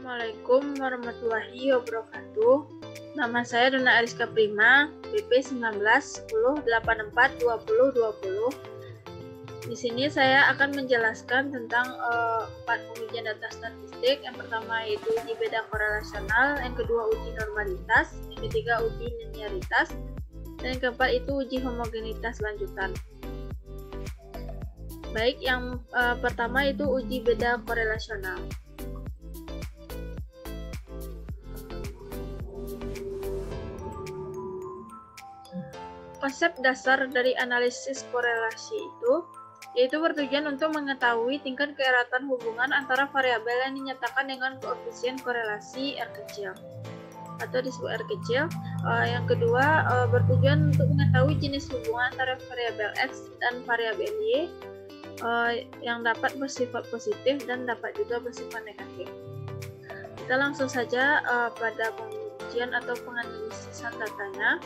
Assalamualaikum warahmatullahi wabarakatuh. Nama saya Dona Ariska Prima, BP 1910842020. Di sini saya akan menjelaskan tentang 4 pengujian data statistik. Yang pertama yaitu uji beda korelasional, yang kedua uji normalitas, yang ketiga uji linearitas, dan yang keempat itu uji homogenitas lanjutan. Baik, yang pertama itu uji beda korelasional. Konsep dasar dari analisis korelasi itu yaitu bertujuan untuk mengetahui tingkat keeratan hubungan antara variabel yang dinyatakan dengan koefisien korelasi R kecil atau disebut R kecil. Yang kedua, bertujuan untuk mengetahui jenis hubungan antara variabel X dan variabel Y yang dapat bersifat positif dan dapat juga bersifat negatif. Kita langsung saja pada pengujian atau penganalisisan datanya.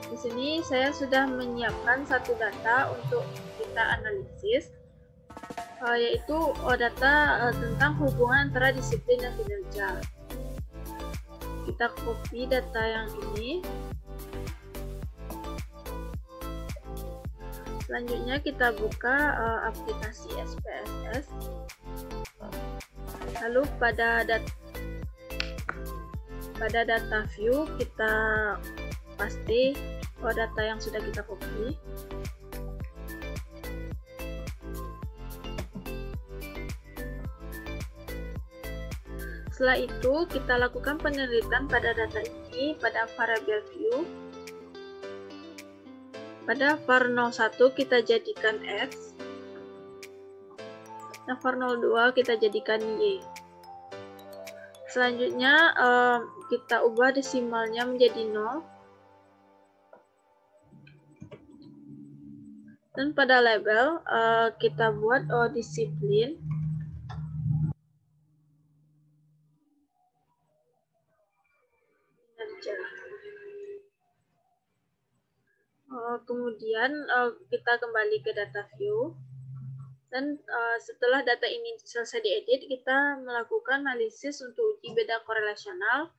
Di sini saya sudah menyiapkan satu data untuk kita analisis, yaitu data tentang hubungan antara disiplin dan kinerja. Kita copy data yang ini. Selanjutnya kita buka aplikasi SPSS. Lalu pada data view kita paste data yang sudah kita copy. Setelah itu kita lakukan penelitian pada data ini pada variabel view. Pada var 01 kita jadikan X. Nah, var 02 kita jadikan Y. Selanjutnya kita ubah desimalnya menjadi 0. Dan pada label kita buat disiplin. Kinerja. Kemudian kita kembali ke data view. Dan setelah data ini selesai diedit, kita melakukan analisis untuk uji beda korelasional.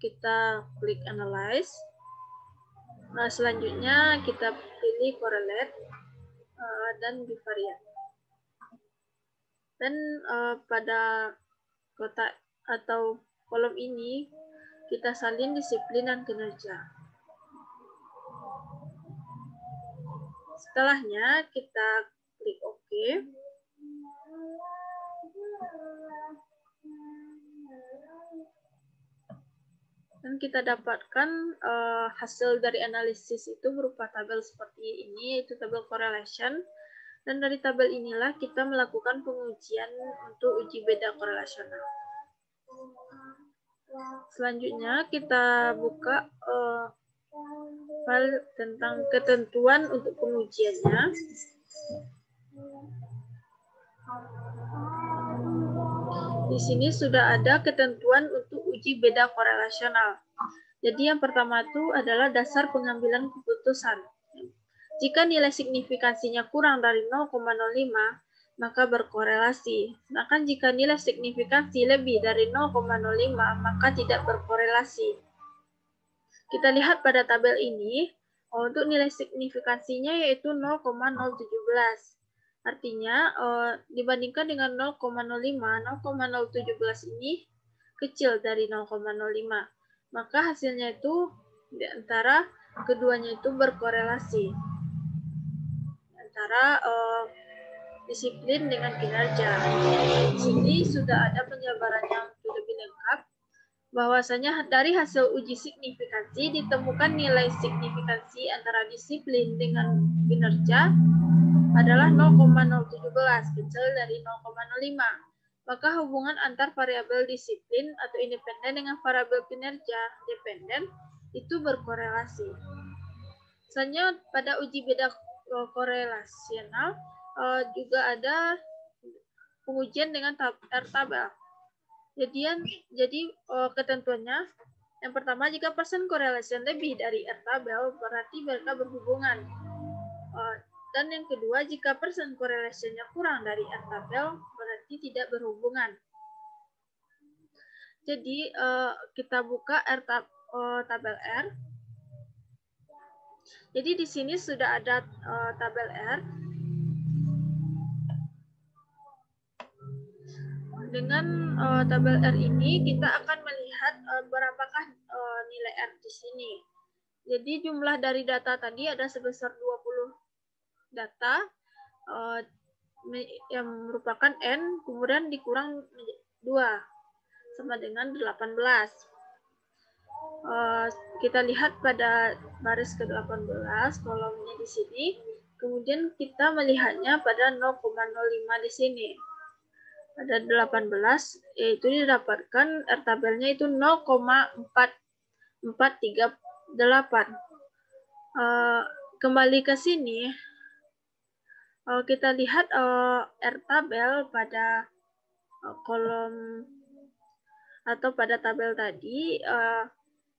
Kita klik analyze. Nah, selanjutnya kita pilih correlate dan bivariate. Dan pada kotak atau kolom ini kita salin disiplin dan kinerja. Setelahnya kita klik OK. Dan kita dapatkan hasil dari analisis itu berupa tabel seperti ini, yaitu tabel correlation. Dan dari tabel inilah kita melakukan pengujian untuk uji beda korelasional. Selanjutnya kita buka file tentang ketentuan untuk pengujiannya. Di sini sudah ada ketentuan untuk uji beda korelasional. Jadi yang pertama itu adalah dasar pengambilan keputusan. Jika nilai signifikansinya kurang dari 0,05, maka berkorelasi. Sedangkan jika nilai signifikansi lebih dari 0,05, maka tidak berkorelasi. Kita lihat pada tabel ini, untuk nilai signifikansinya yaitu 0,017. Artinya, dibandingkan dengan 0,05, 0,017 ini kecil dari 0,05. Maka hasilnya itu di antara keduanya itu berkorelasi. Antara disiplin dengan kinerja. Di sini sudah ada penjabarannya untuk lebih lengkap. Bahwasanya dari hasil uji signifikansi ditemukan nilai signifikansi antara disiplin dengan kinerja adalah 0,017, kecil dari 0,05. Maka hubungan antar variabel disiplin atau independen dengan variabel kinerja dependen itu berkorelasi. Selanjutnya pada uji beda korelasional juga ada pengujian dengan R tabel. Jadi ketentuannya yang pertama, jika persen correlation lebih dari R tabel berarti mereka berhubungan. Dan yang kedua, jika persen correlation-nya kurang dari R tabel berarti tidak berhubungan. Jadi kita buka tabel R. Jadi di sini sudah ada tabel R. Dengan tabel R ini kita akan melihat berapakah nilai R di sini. Jadi jumlah dari data tadi ada sebesar 20 data yang merupakan N, kemudian dikurang 2 sama dengan 18. Kita lihat pada baris ke-18 kolomnya di sini, kemudian kita melihatnya pada 0,05 di sini. Pada 18 yaitu didapatkan R tabelnya itu 0,4438. Kembali ke sini, kita lihat R tabel pada kolom atau pada tabel tadi,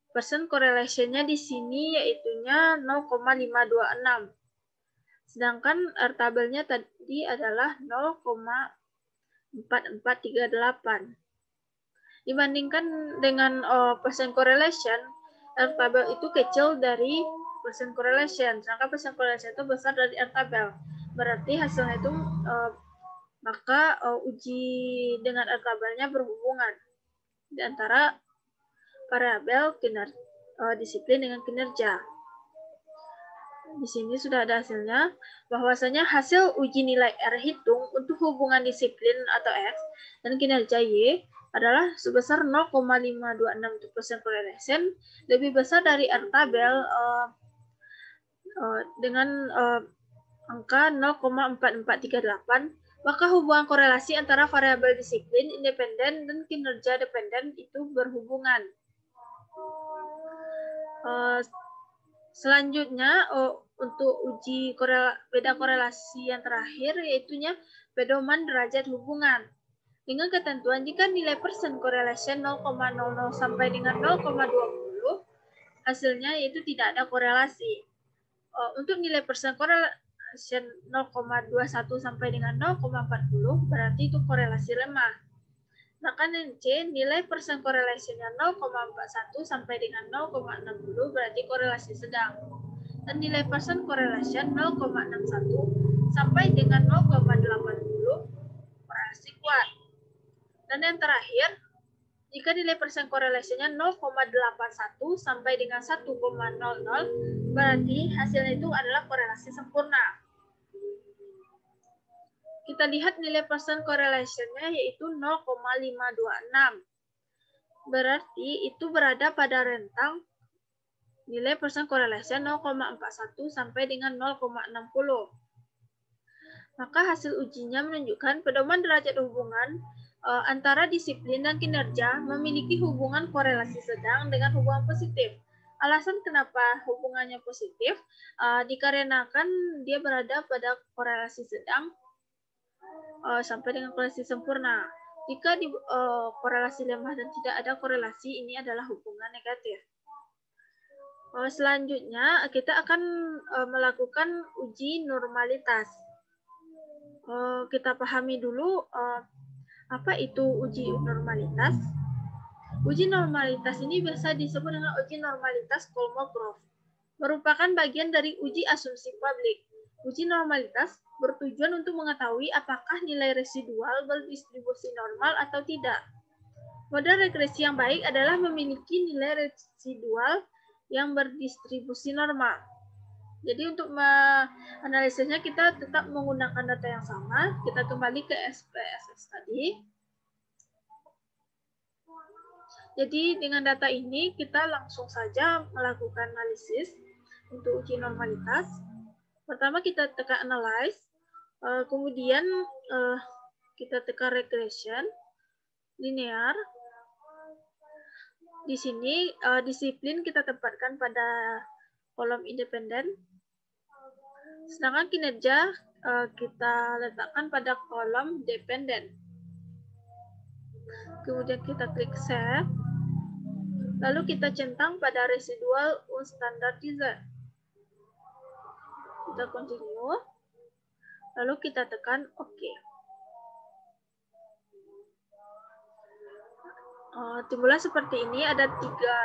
percent correlation-nya di sini yaitunya 0,526. Sedangkan R tabelnya tadi adalah 0,4438. Dibandingkan dengan percent correlation, R tabel itu kecil dari percent correlation, sedangkan percent correlation itu besar dari R tabel. Berarti hasilnya itu maka uji dengan R tabelnya berhubungan di antara variabel disiplin dengan kinerja. Di sini sudah ada hasilnya, bahwasanya hasil uji nilai R hitung untuk hubungan disiplin atau X dan kinerja Y adalah sebesar 0,526% correlation, lebih besar dari R tabel dengan angka 0,4438, maka hubungan korelasi antara variabel disiplin independen dan kinerja dependen itu berhubungan. Selanjutnya untuk uji beda korelasi yang terakhir yaitunya pedoman derajat hubungan. Dengan ketentuan jika nilai percent correlation 0,00 sampai dengan 0,20, hasilnya yaitu tidak ada korelasi. Untuk nilai percent correlation 0,21 sampai dengan 0,40 berarti itu korelasi lemah. Sedangkan C nilai percent correlation-nya 0,41 sampai dengan 0,60 berarti korelasi sedang. Dan nilai percent correlation 0,61 sampai dengan 0,80 korelasi kuat. Dan yang terakhir, jika nilai percent correlation-nya 0,81 sampai dengan 1,00 berarti hasilnya itu adalah korelasi sempurna. Kita lihat nilai percent correlation-nya yaitu 0,526. Berarti itu berada pada rentang nilai percent correlation 0,41 sampai dengan 0,60. Maka hasil ujinya menunjukkan pedoman derajat hubungan antara disiplin dan kinerja memiliki hubungan korelasi sedang dengan hubungan positif. Alasan kenapa hubungannya positif dikarenakan dia berada pada korelasi sedang sampai dengan korelasi sempurna. Jika di korelasi lemah dan tidak ada korelasi, ini adalah hubungan negatif. Selanjutnya kita akan melakukan uji normalitas. Kita pahami dulu apa itu uji normalitas. Uji normalitas ini biasa disebut dengan uji normalitas Kolmogorov. Merupakan bagian dari uji asumsi publik. Uji normalitas bertujuan untuk mengetahui apakah nilai residual berdistribusi normal atau tidak. Model regresi yang baik adalah memiliki nilai residual yang berdistribusi normal. Jadi untuk menganalisisnya kita tetap menggunakan data yang sama. Kita kembali ke SPSS tadi. Jadi dengan data ini kita langsung saja melakukan analisis untuk uji normalitas. Pertama kita tekan analyze, kemudian kita tekan regression, linear. Di sini disiplin kita tempatkan pada kolom independen, sedangkan kinerja kita letakkan pada kolom dependen. Kemudian kita klik save, lalu kita centang pada residual unstandardized. Kita continue, lalu kita tekan OK. Timbullah seperti ini, ada 3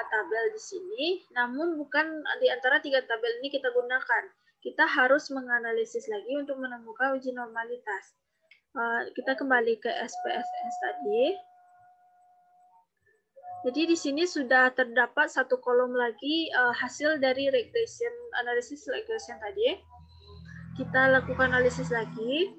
tabel di sini, namun bukan di antara 3 tabel ini kita gunakan. Kita harus menganalisis lagi untuk menemukan uji normalitas. Kita kembali ke SPSS tadi. Jadi di sini sudah terdapat 1 kolom lagi hasil dari analisis regression tadi. Kita lakukan analisis lagi.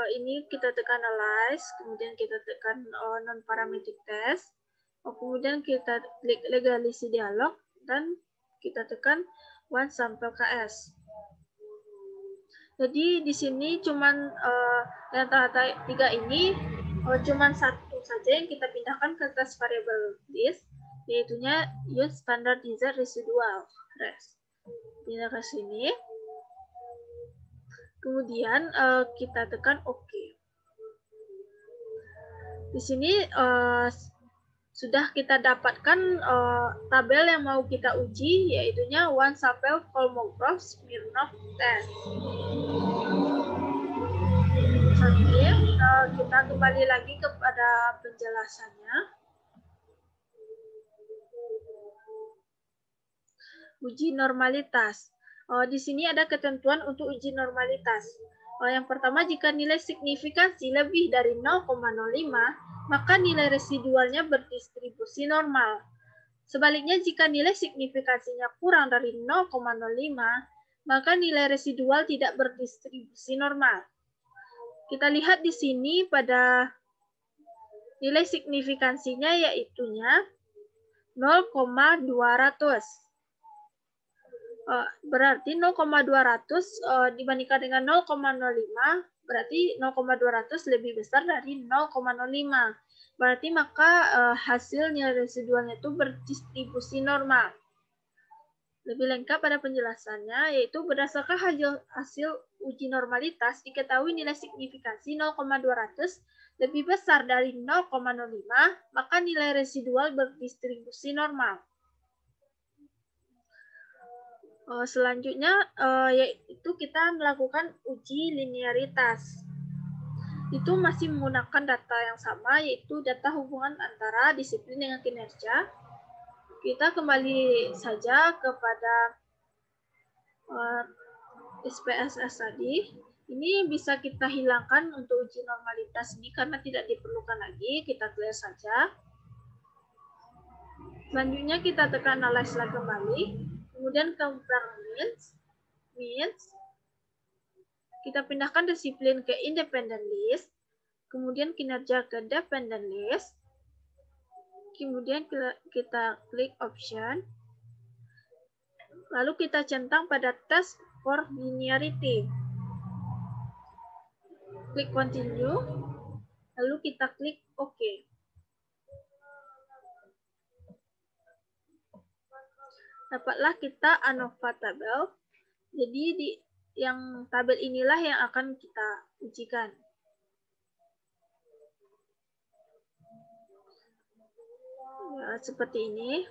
Ini kita tekan analyze, kemudian kita tekan non-parametric test, kemudian kita klik legalisi dialog, dan kita tekan one sample KS. Jadi di sini cuman antara 3 ini cuman 1 saja yang kita pindahkan ke test variable list, yaitunya use standardized residual res. Pindah ke sini. Kemudian kita tekan OK. Di sini sudah kita dapatkan tabel yang mau kita uji, yaitunya one sample Kolmogorov-Smirnov test. Oke, kita kembali lagi kepada penjelasannya. Uji normalitas. Di sini ada ketentuan untuk uji normalitas. Yang pertama, jika nilai signifikansi lebih dari 0,05, maka nilai residualnya berdistribusi normal. Sebaliknya, jika nilai signifikansinya kurang dari 0,05, maka nilai residual tidak berdistribusi normal. Kita lihat di sini pada nilai signifikansinya yaitunya 0,200. Berarti 0,200 dibandingkan dengan 0,05, berarti 0,200 lebih besar dari 0,05. Berarti maka hasilnya residualnya itu berdistribusi normal. Lebih lengkap pada penjelasannya, yaitu berdasarkan hasil uji normalitas, diketahui nilai signifikansi 0,200 lebih besar dari 0,05, maka nilai residual berdistribusi normal. Selanjutnya yaitu kita melakukan uji linearitas. Itu masih menggunakan data yang sama, yaitu data hubungan antara disiplin dengan kinerja. Kita kembali saja kepada SPSS tadi. Ini bisa kita hilangkan untuk uji normalitas ini karena tidak diperlukan lagi. Kita clear saja. Selanjutnya kita tekan analyze lagi kembali. Kemudian compare means, kita pindahkan disiplin ke independent list, kemudian kinerja ke dependent list, kemudian kita klik option, lalu kita centang pada test for linearity. Klik continue, lalu kita klik OK. Dapatlah kita ANOVA tabel. Jadi yang tabel inilah yang akan kita ujikan. Ya, seperti ini.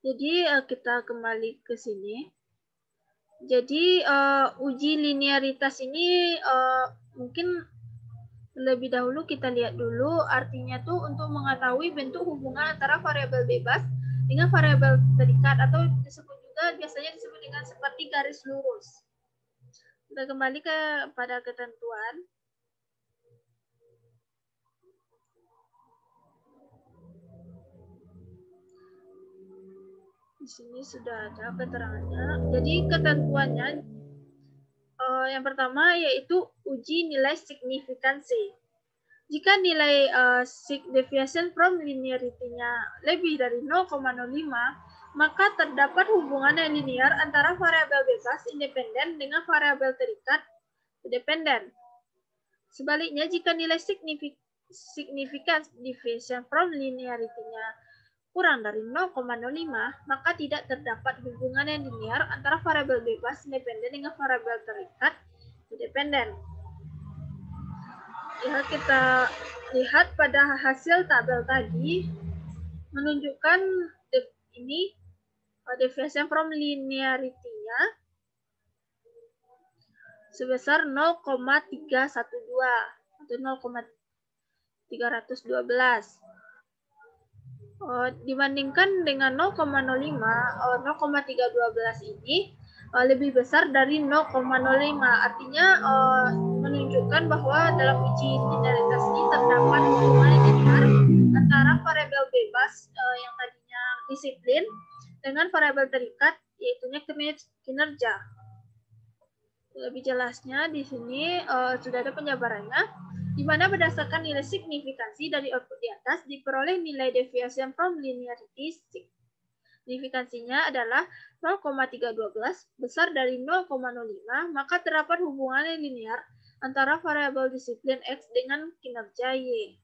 Jadi kita kembali ke sini. Jadi uji linearitas ini mungkin lebih dahulu kita lihat dulu artinya tuh untuk mengetahui bentuk hubungan antara variabel bebas dengan variabel terikat, atau disebut juga biasanya disebut dengan seperti garis lurus. Kita kembali pada ketentuan. Di sini sudah ada keterangannya. Jadi ketentuannya yang pertama yaitu uji nilai signifikansi. Jika nilai deviation from linearity-nya lebih dari 0,05, maka terdapat hubungan yang linear antara variabel bebas independen dengan variabel terikat dependen. Sebaliknya, jika nilai significance deviation from linearity-nya kurang dari 0,05, maka tidak terdapat hubungan yang linear antara variabel bebas independen dengan variabel terikat dependen. Ya, kita lihat pada hasil tabel tadi menunjukkan ini deviation from linearity-nya sebesar 0,312 atau 0,312. Dibandingkan dengan 0,05, 0,312 ini lebih besar dari 0,05. Artinya menunjukkan bahwa dalam uji linearitas ini terdapat hubungan linear antara variabel bebas yang tadinya disiplin dengan variabel terikat, yaitu kinerja. Lebih jelasnya di sini sudah ada penjabarannya, di mana berdasarkan nilai signifikansi dari output di atas diperoleh nilai deviation from linearity. Signifikansinya adalah 0,312 besar dari 0,05, maka terdapat hubungan linear antara variabel disiplin X dengan kinerja Y.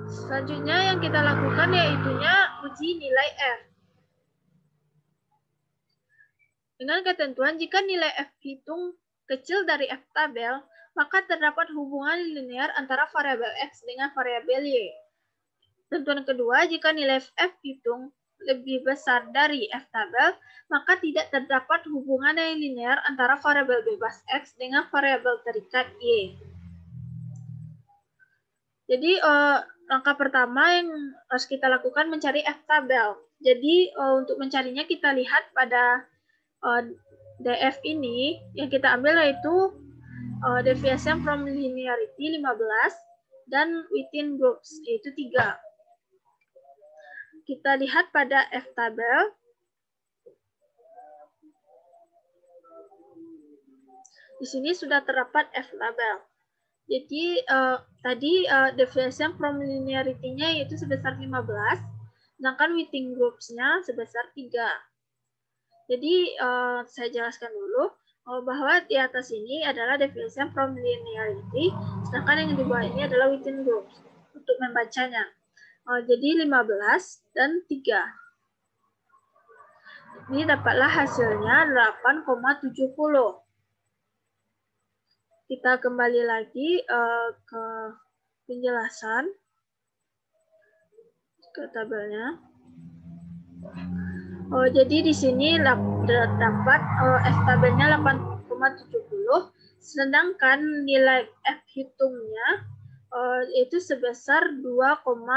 Selanjutnya yang kita lakukan yaitunya uji nilai F. Dengan ketentuan jika nilai F hitung kecil dari F tabel, maka terdapat hubungan linear antara variabel X dengan variabel Y. Tentuan kedua, jika nilai F hitung lebih besar dari F tabel, maka tidak terdapat hubungan yang linear antara variabel bebas X dengan variabel terikat Y. Jadi langkah pertama yang harus kita lakukan mencari F tabel. Jadi untuk mencarinya kita lihat pada DF ini yang kita ambil yaitu deviation from linearity 15 dan within groups yaitu 3. Kita lihat pada F tabel. Di sini sudah terdapat F tabel. Jadi tadi deviation from linearity-nya yaitu sebesar 15, sedangkan within groups-nya sebesar 3. Jadi saya jelaskan dulu bahwa di atas ini adalah deviation from linearity, sedangkan yang di bawah ini adalah within groups untuk membacanya. Jadi 15 dan 3. Ini dapatlah hasilnya 8,70. Kita kembali lagi ke penjelasan ke tabelnya. Jadi di sini terdapat F tabelnya 8,70, sedangkan nilai F hitungnya itu sebesar 2,000.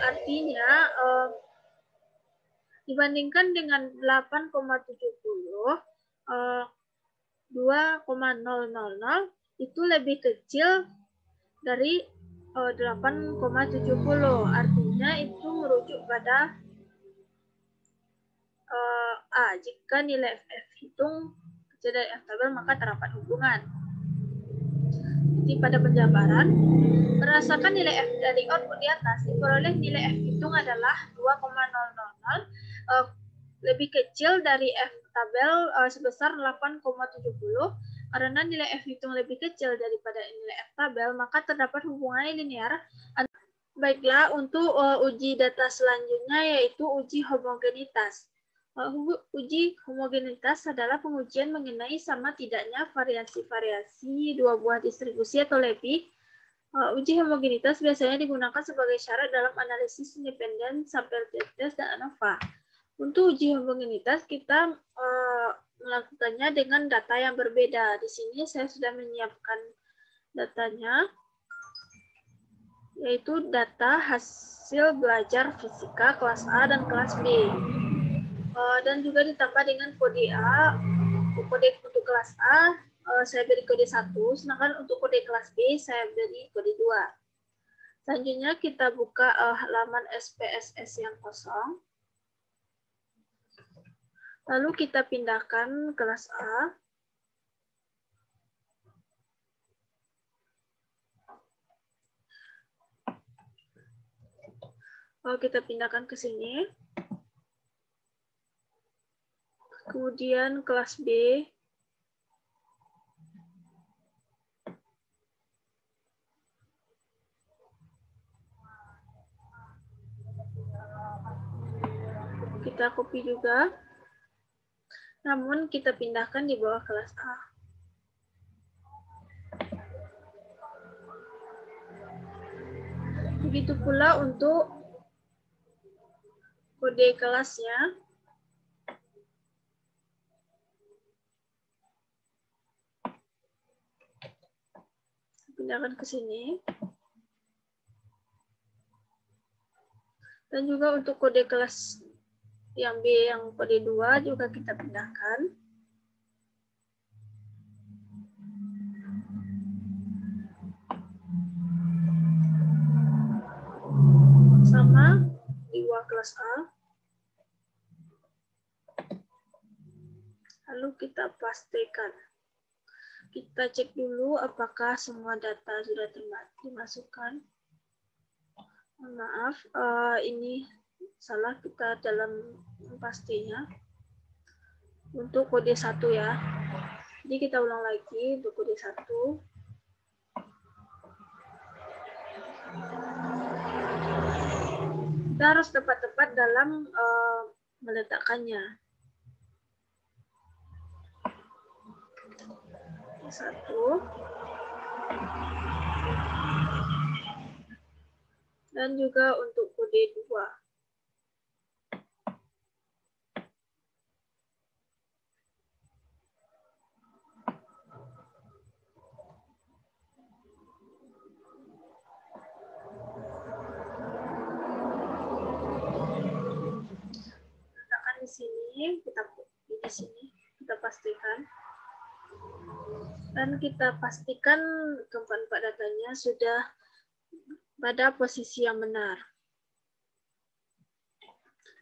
Artinya dibandingkan dengan 8,70, 2,000 itu lebih kecil dari 8,70. Artinya itu merujuk pada A. Jika nilai F hitung kecil dari F tabel maka terdapat hubungan. Jadi pada penjabaran, berdasarkan nilai F dari output di atas, diperoleh nilai F hitung adalah 2,000 lebih kecil dari F tabel sebesar 8,70. Karena nilai F hitung lebih kecil daripada nilai F tabel, maka terdapat hubungan linear. Baiklah, untuk uji data selanjutnya yaitu uji homogenitas. Uji homogenitas adalah pengujian mengenai sama tidaknya variasi-variasi dua buah distribusi atau lebih. Uji homogenitas biasanya digunakan sebagai syarat dalam analisis independen sampel test dan ANOVA. Untuk uji homogenitas kita melakukannya dengan data yang berbeda. Di sini saya sudah menyiapkan datanya, yaitu data hasil belajar fisika kelas A dan kelas B. Dan juga ditambah dengan kode A. Kode untuk kelas A saya beri kode 1, sedangkan untuk kode kelas B saya beri kode 2. Selanjutnya kita buka halaman SPSS yang kosong. Lalu kita pindahkan kelas A. Kita pindahkan ke sini. Kemudian kelas B. Kita copy juga. Namun kita pindahkan di bawah kelas A. Begitu pula untuk kode kelasnya. pindahkan ke sini. Dan juga untuk kode kelas yang B yang kode 2 juga kita pindahkan. Sama di kelas A. Lalu kita pastikan. Kita cek dulu apakah semua data sudah dimasukkan. Maaf, ini salah kita dalam pastinya. Untuk kode 1 ya. Jadi kita ulang lagi untuk kode 1. Kita harus tepat-tepat dalam meletakkannya. 1. Dan juga untuk kode 2. Letakkan di sini, di sini kita pastikan. Dan kita pastikan keempat datanya sudah pada posisi yang benar.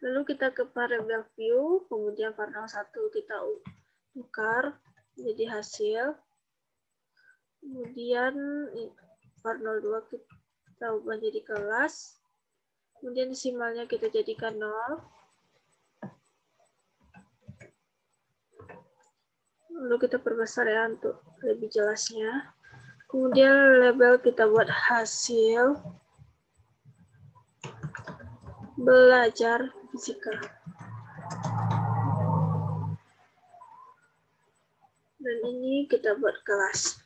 Lalu kita ke variable view, kemudian variable 1 kita tukar jadi hasil. Kemudian variable 2 kita ubah jadi kelas. Kemudian desimalnya kita jadikan 0. Lalu kita perbesar ya untuk lebih jelasnya. Kemudian label kita buat hasil belajar fisika. Dan ini kita buat kelas.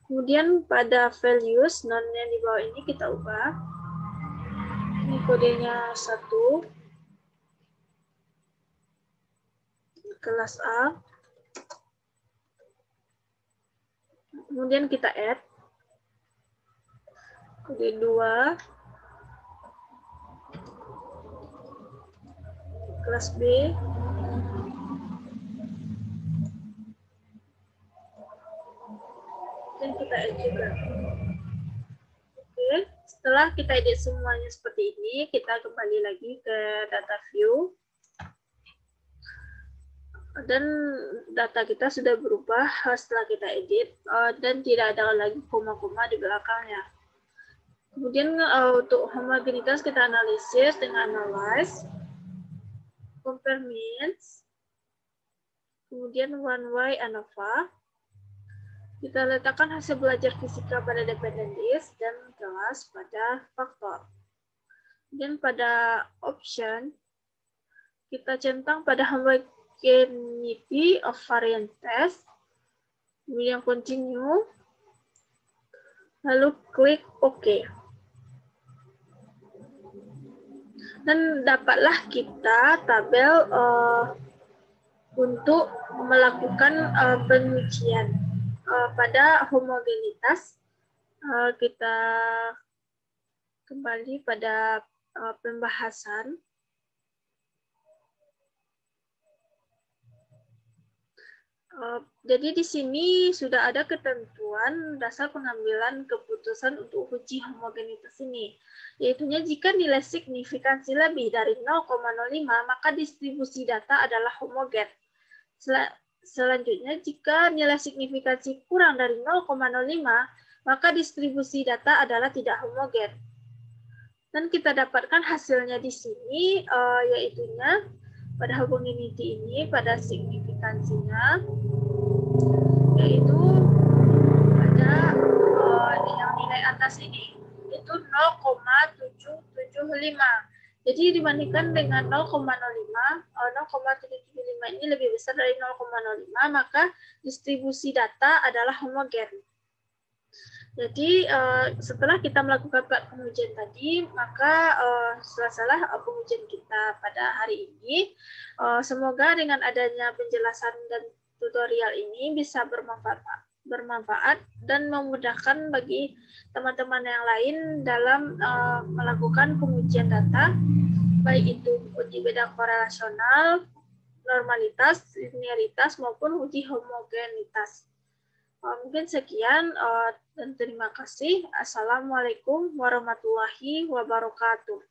Kemudian pada values, non-nya di bawah ini kita ubah. Ini kodenya 1. Kelas A. Kemudian kita add kode 2 kelas B, dan kita add juga. Oke, setelah kita edit semuanya seperti ini, kita kembali lagi ke data view. Dan data kita sudah berubah setelah kita edit dan tidak ada lagi koma-koma di belakangnya. Kemudian untuk homogenitas kita analisis dengan analyze, compare means, kemudian one way ANOVA. Kita letakkan hasil belajar fisika pada dependent list dan kelas pada faktor. Dan pada option kita centang pada homogeneity of variance test, kemudian continue, lalu klik OK. Dan dapatlah kita tabel untuk melakukan pengujian pada homogenitas. Kita kembali pada pembahasan. Jadi di sini sudah ada ketentuan dasar pengambilan keputusan untuk uji homogenitas ini. Yaitunya jika nilai signifikansi lebih dari 0,05 maka distribusi data adalah homogen. Selanjutnya jika nilai signifikansi kurang dari 0,05 maka distribusi data adalah tidak homogen. Dan kita dapatkan hasilnya di sini yaitunya pada homogeneity ini, pada signifikansinya, yaitu pada yang nilai atas ini, itu 0,775. Jadi dibandingkan dengan 0,05, 0,775 ini lebih besar dari 0,05, maka distribusi data adalah homogen. Jadi setelah kita melakukan pengujian tadi, maka setelah pengujian kita pada hari ini, semoga dengan adanya penjelasan dan tutorial ini bisa bermanfaat dan memudahkan bagi teman-teman yang lain dalam melakukan pengujian data, baik itu uji beda korelasional, normalitas, linearitas, maupun uji homogenitas. Mungkin sekian dan terima kasih. Assalamualaikum warahmatullahi wabarakatuh.